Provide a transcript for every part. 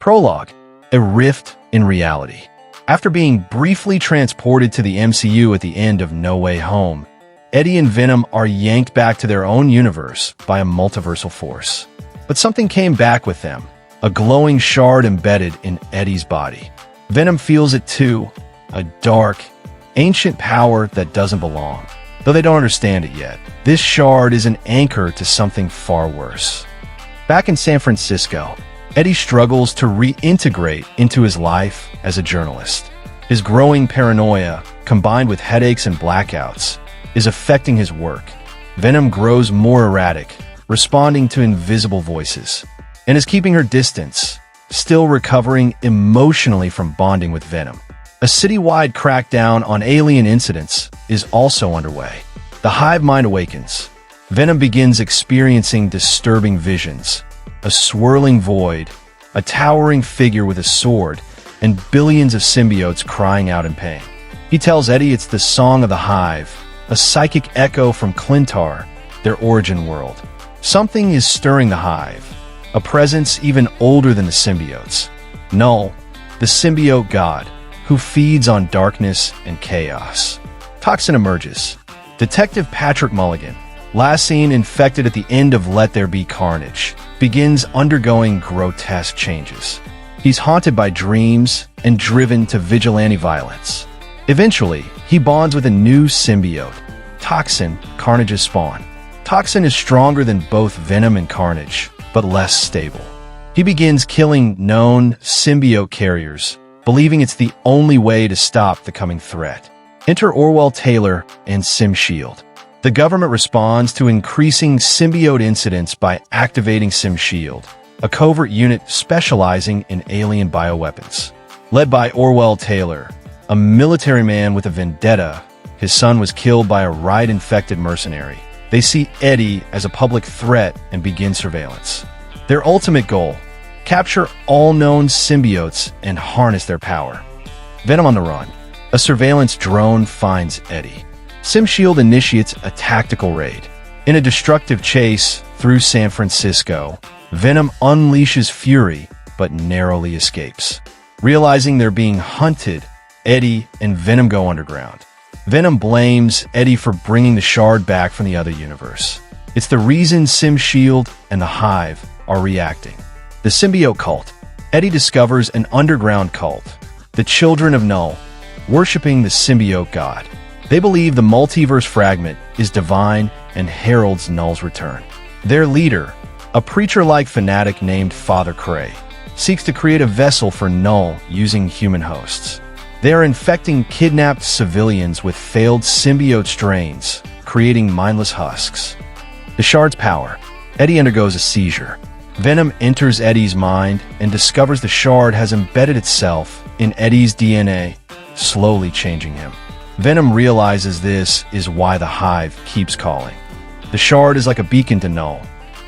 Prologue: A Rift in Reality. After being briefly transported to the MCU at the end of No Way Home, Eddie and Venom are yanked back to their own universe by a multiversal force. But something came back with them, a glowing shard embedded in Eddie's body. Venom feels it too, a dark, ancient power that doesn't belong. Though they don't understand it yet, this shard is an anchor to something far worse. Back in San Francisco, Eddie struggles to reintegrate into his life as a journalist. His growing paranoia, combined with headaches and blackouts, is affecting his work. Venom grows more erratic, responding to invisible voices, and is keeping her distance, still recovering emotionally from bonding with Venom. A citywide crackdown on alien incidents is also underway. The hive mind awakens. Venom begins experiencing disturbing visions, a swirling void, a towering figure with a sword, and billions of symbiotes crying out in pain. He tells Eddie it's the song of the hive, a psychic echo from Clintar, their origin world. Something is stirring the hive, a presence even older than the symbiotes. Knull, the symbiote god, who feeds on darkness and chaos. Toxin emerges. Detective Patrick Mulligan, last seen infected at the end of Let There Be Carnage, begins undergoing grotesque changes. He's haunted by dreams and driven to vigilante violence. Eventually, he bonds with a new symbiote, Toxin, Carnage's spawn. Toxin is stronger than both Venom and Carnage, but less stable. He begins killing known symbiote carriers, believing it's the only way to stop the coming threat. Enter Orwell Taylor and SimShield. The government responds to increasing symbiote incidents by activating SimShield, a covert unit specializing in alien bioweapons. Led by Orwell Taylor, a military man with a vendetta, his son was killed by a Ride-infected mercenary. They see Eddie as a public threat and begin surveillance. Their ultimate goal: capture all known symbiotes and harness their power. Venom on the run. A surveillance drone finds Eddie. SimShield initiates a tactical raid. In a destructive chase through San Francisco, Venom unleashes fury but narrowly escapes. Realizing they're being hunted, Eddie and Venom go underground. Venom blames Eddie for bringing the shard back from the other universe. It's the reason SimShield and the Hive are reacting. The symbiote cult. Eddie discovers an underground cult, the Children of Knull, worshipping the symbiote god. They believe the multiverse fragment is divine and heralds Knull's return. Their leader, a preacher-like fanatic named Father Cray, seeks to create a vessel for Knull using human hosts. They are infecting kidnapped civilians with failed symbiote strains, creating mindless husks. The shard's power. Eddie undergoes a seizure. Venom enters Eddie's mind and discovers the shard has embedded itself in Eddie's DNA, slowly changing him. Venom realizes this is why the Hive keeps calling. The shard is like a beacon to Knull.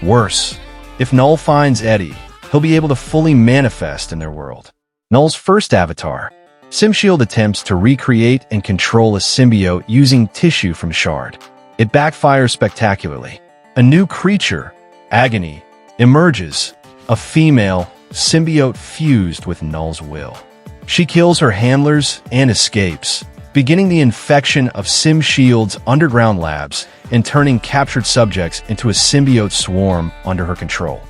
Worse, if Knull finds Eddie, he'll be able to fully manifest in their world. Knull's first avatar. SimShield attempts to recreate and control a symbiote using tissue from shard. It backfires spectacularly. A new creature, Agony, emerges, a female symbiote fused with Knull's will. She kills her handlers and escapes, beginning the infection of SimShield's underground labs and turning captured subjects into a symbiote swarm under her control.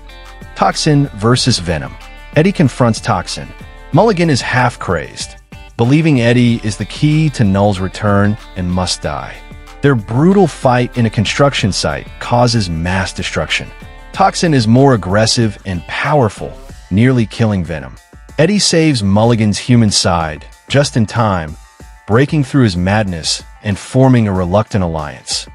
Toxin versus Venom. Eddie confronts Toxin. Mulligan is half-crazed, believing Eddie is the key to Knull's return and must die. Their brutal fight in a construction site causes mass destruction. Toxin is more aggressive and powerful, nearly killing Venom. Eddie saves Mulligan's human side just in time, breaking through his madness and forming a reluctant alliance.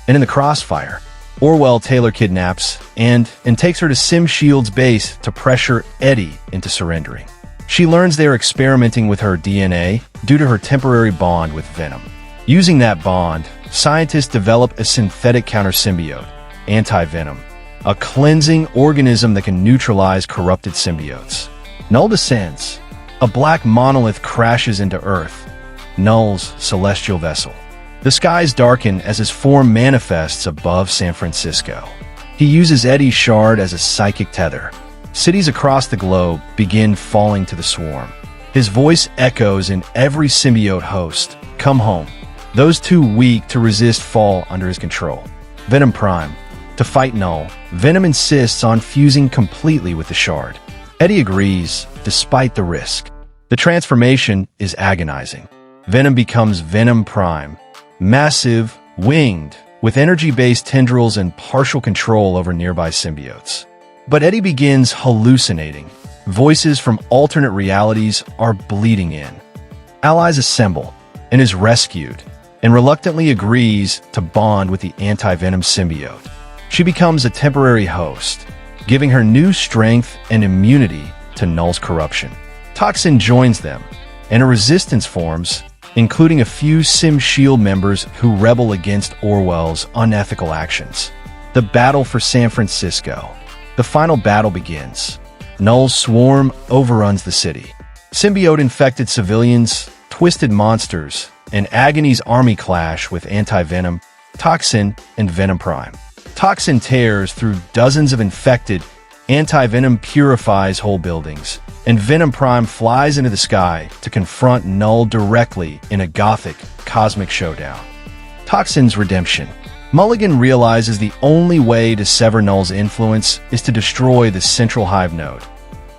And in the crossfire, Orwell Taylor kidnaps and takes her to SimShield's base to pressure Eddie into surrendering. She learns they are experimenting with her DNA due to her temporary bond with Venom. Using that bond, scientists develop a synthetic counter-symbiote, Anti-Venom, a cleansing organism that can neutralize corrupted symbiotes. Knull descends. A black monolith crashes into Earth, Knull's celestial vessel. The skies darken as his form manifests above San Francisco. He uses Eddie's shard as a psychic tether, Cities across the globe begin falling to the swarm. His voice echoes in every symbiote host. Come home. Those too weak to resist fall under his control. Venom Prime. To fight Knull, Venom insists on fusing completely with the shard. Eddie agrees, despite the risk. The transformation is agonizing. Venom becomes Venom Prime. Massive, winged, with energy-based tendrils and partial control over nearby symbiotes. But Eddie begins hallucinating. Voices from alternate realities are bleeding in. Allies assemble and is rescued, and reluctantly agrees to bond with the anti-Venom symbiote. She becomes a temporary host, giving her new strength and immunity to Knull's corruption. Toxin joins them, and a resistance forms, including a few Sim Shield members who rebel against Orwell's unethical actions. The battle for San Francisco. The final battle begins. Knull's swarm overruns the city. Symbiote-infected civilians, twisted monsters, and Agony's army clash with Anti-Venom, Toxin, and Venom Prime. Toxin tears through dozens of infected, Anti-Venom purifies whole buildings, and Venom Prime flies into the sky to confront Knull directly in a gothic, cosmic showdown. Toxin's redemption. Mulligan realizes the only way to sever Knull's influence is to destroy the central hive node,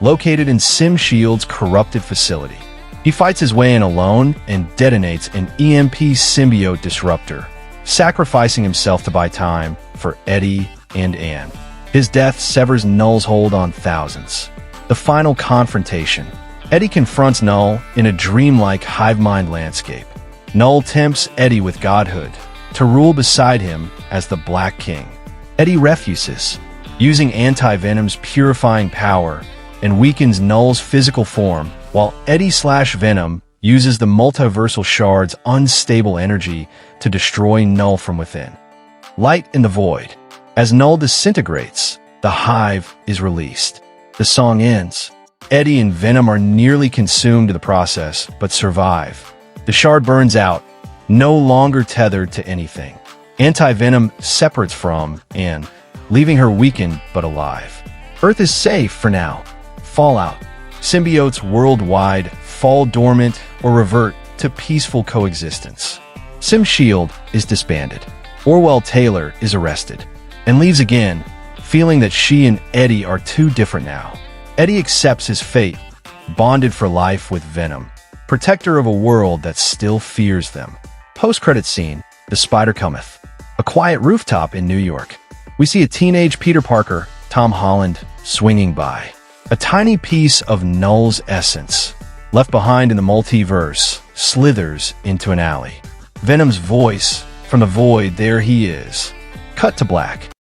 located in Sim Shield's corrupted facility. He fights his way in alone and detonates an EMP symbiote disruptor, sacrificing himself to buy time for Eddie and Anne. His death severs Knull's hold on thousands. The final confrontation. Eddie confronts Knull in a dreamlike hive mind landscape. Knull tempts Eddie with godhood, to rule beside him as the Black King. Eddie refuses, using Anti-Venom's purifying power, and weakens Knull's physical form, while Eddie/Venom uses the multiversal shard's unstable energy to destroy Knull from within. Light in the void. As Knull disintegrates, the hive is released. The song ends. Eddie and Venom are nearly consumed in the process, but survive. The shard burns out, no longer tethered to anything. Anti-Venom separates from Anne, leaving her weakened but alive. Earth is safe for now. Fallout. Symbiotes worldwide fall dormant or revert to peaceful coexistence. Sim Shield is disbanded. Orwell Taylor is arrested and leaves again, feeling that she and Eddie are too different now. Eddie accepts his fate, bonded for life with Venom, protector of a world that still fears them. Post-credit scene, The Spider Cometh. A quiet rooftop in New York. We see a teenage Peter Parker, Tom Holland, swinging by. A tiny piece of Knull's essence, left behind in the multiverse, slithers into an alley. Venom's voice, from the void, there he is. Cut to black.